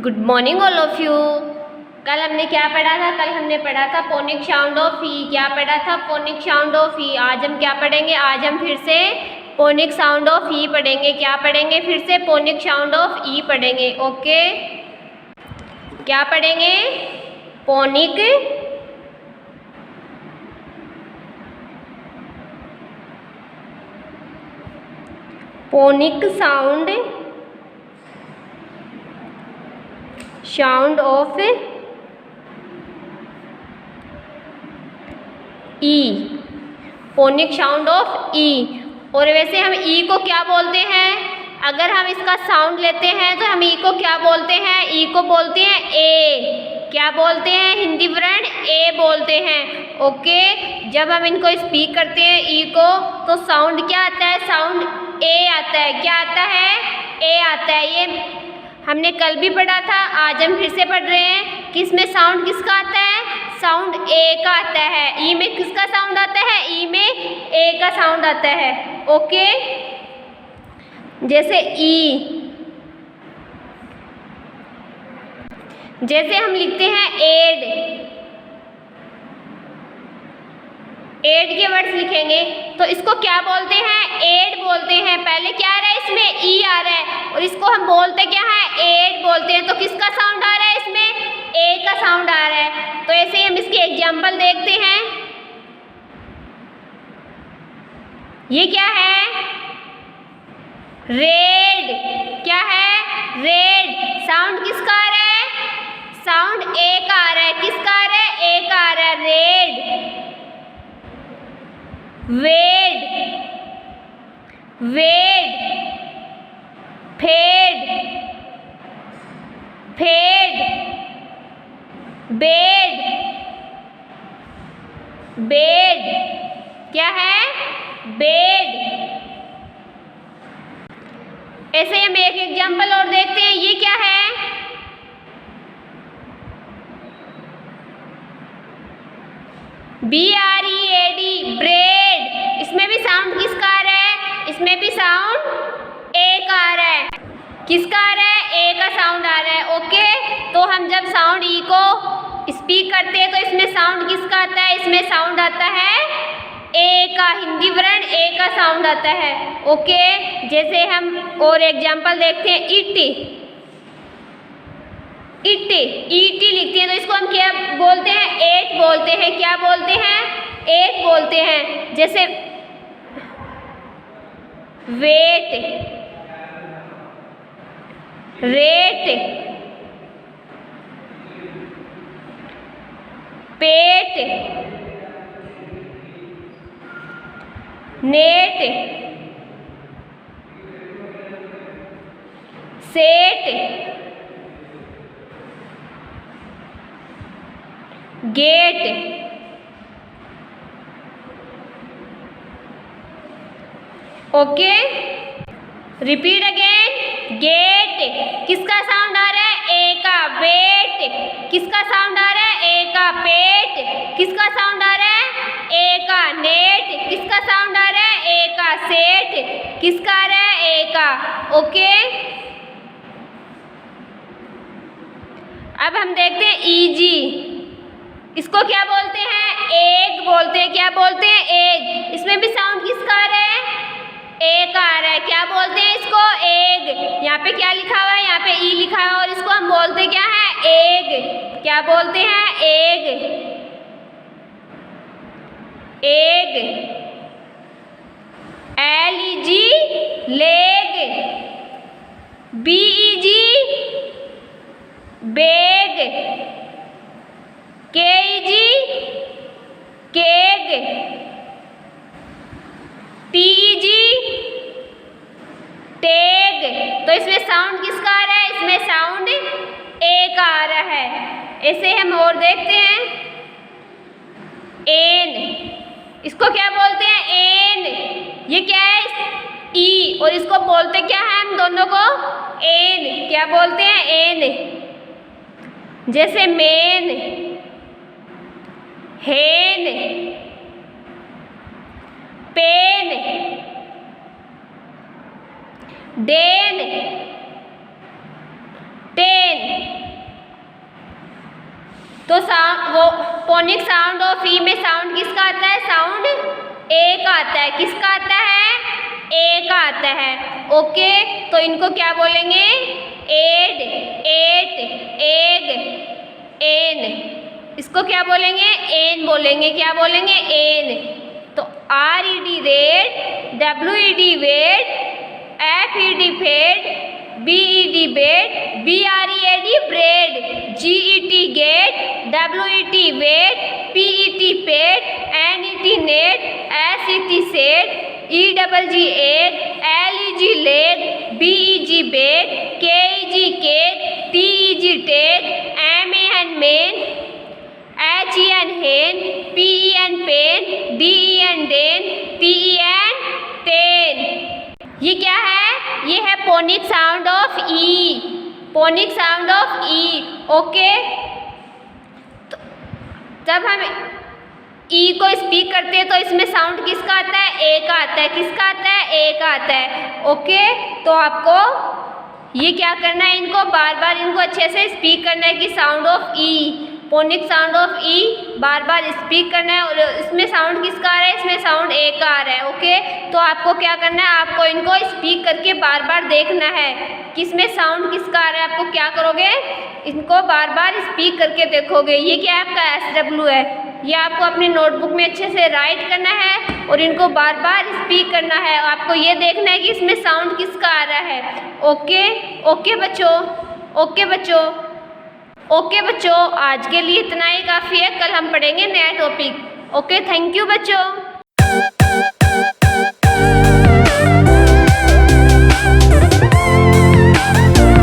Good morning all of you. कल हमने क्या पढ़ा था? कल हमने पढ़ा था फोनिक साउंड ऑफ ई। क्या पढ़ा था? फोनिक साउंड ऑफ ई। आज हम क्या पढ़ेंगे? आज हम फिर से फोनिक साउंड ऑफ ई पढ़ेंगे। क्या पढ़ेंगे? फिर से फोनिक साउंड ऑफ ई पढ़ेंगे। ओके, क्या पढ़ेंगे? Phonic sound of E. Phonic sound of E. और वैसे हम ई को क्या बोलते हैं? अगर हम इसका साउंड लेते हैं तो हम ई को क्या बोलते हैं? ई को बोलते हैं ए। क्या बोलते हैं? हिंदी वर्ण ए बोलते हैं। ओके, जब हम इनको स्पीक करते हैं ई को तो साउंड क्या आता है? साउंड ए आता है। क्या आता है? ए आता है। ये हमने कल भी पढ़ा था, आज हम फिर से पढ़ रहे हैं कि इसमें साउंड किसका आता है? साउंड ए का आता है। ई में किसका साउंड आता है? ई में ए का साउंड आता है। ओके, जैसे ई, जैसे हम लिखते हैं एड, एड के वर्ड्स लिखेंगे तो इसको क्या बोलते हैं? एड बोलते हैं। पहले क्या आ रहा है? इसमें ई आ रहा है और इसको हम बोलते क्या है? एड बोलते हैं। तो किसका साउंड आ रहा है? इसमें ए का साउंड आ रहा है। तो ऐसे ही हम इसके एग्जाम्पल देखते हैं। ये क्या है? रेड। क्या है? रेड। साउंड किसका आ रहा है? साउंड ए का आ रहा है। किसका आ रहा है? ए का आ रहा है। रेड। वेड, वेड, फेड, फेड, बेड, बेड। क्या है? बेड। ऐसे हम एक एग्जाम्पल और देखते हैं। ये क्या है? BREAD, bread. इसमें भी साउंड किसका आ रहा है? इसमें भी साउंड ए का आ रहा है। किसका आ रहा है? ए का साउंड आ रहा है। ओके, तो हम जब साउंड ई को स्पीक करते हैं तो इसमें साउंड किसका आता है? इसमें साउंड आता है ए का। हिंदी वर्ण ए का साउंड आता है। ओके, जैसे हम और एग्जाम्पल देखते हैं। इट, इट, ईटी लिखते हैं तो इसको हम क्या बोलते हैं? एट बोलते हैं। क्या बोलते हैं? एट बोलते हैं। जैसे wet, rate, pet, net, set, get. Okay, repeat again. Get. किसका साउंड आ रहा है? ए का। वेट। किसका साउंड आ रहा है? ए का। पेट। किसका साउंड आ रहा है? ए का। नेट। किसका साउंड आ रहा है? ए का। सेट। किसका आ रहा है? ए का। ओके, अब हम देखते हैं ईजी। इसको क्या बोलते हैं? एग बोलते हैं। क्या बोलते हैं? एग। इसमें भी साउंड किसका आ रहा है? ए का आ रहा है। क्या बोलते हैं इसको? एग। यहाँ पे क्या लिखा हुआ है? यहाँ पे ई लिखा हुआ है और इसको हम बोलते क्या है? एग। क्या बोलते हैं? Egg, egg. LEG, leg. BEG, beg. KEG, keg. TEG, teg. तो इसमें साउंड किसका आ रहा है? इसमें साउंड ए का आ रहा है। ऐसे हम और देखते हैं। एन। इसको क्या बोलते हैं? एन। ये क्या है? ई। और इसको बोलते क्या है? हम दोनों को एन। क्या बोलते हैं? एन। जैसे मेन, हेन, पेन, डेन, 10। तो वो फोनिक साउंड ऑफ ई में साउंड किसका आता है? साउंड ए का आता है। किसका आता है? ए का आता है। ओके, तो इनको क्या बोलेंगे? Ed, et, eg, en. इसको क्या बोलेंगे? एन बोलेंगे। क्या बोलेंगे? एन। तो R E D red, W E D wed, F E D fed, B E D bed, B R E A D bread, G E T get, W E T wet, P E T pet, N E T net, S E T set, E double G egg, L E G leg, B E ji bag, K E G keg, T E G teg, M A N men, H E N hen, P E N pen, D E N den, T E N ten. ये क्या है? ये है phonic sound of E. Phonic sound of E. Okay, तो जब हम ई को speak करते हैं तो इसमें साउंड किसका आता है? ए का आता है। किसका आता है? ए का आता है। ओके, तो आपको ये क्या करना है? इनको बार बार इनको अच्छे से स्पीक करना है कि sound of E, phonic sound of E bar bar speak करना है। और इसमें साउंड किसका आ रहा है? इसमें साउंड ए का आ रहा है। ओके, तो आपको क्या करना है? आपको इनको स्पीक करके बार बार देखना है कि इसमें साउंड किसका आ रहा है। आपको क्या करोगे? इनको बार बार स्पीक करके देखोगे। ये क्या है? आपका SW है। ये आपको अपनी नोटबुक में अच्छे से राइट करना है और इनको बार बार स्पीक करना है। आपको ये देखना है कि इसमें साउंड किसका आ रहा है। ओके, ओके बच्चों, ओके बच्चों, ओके बच्चों, आज के लिए इतना ही काफ़ी है। कल हम पढ़ेंगे नया टॉपिक। ओके, थैंक यू बच्चों।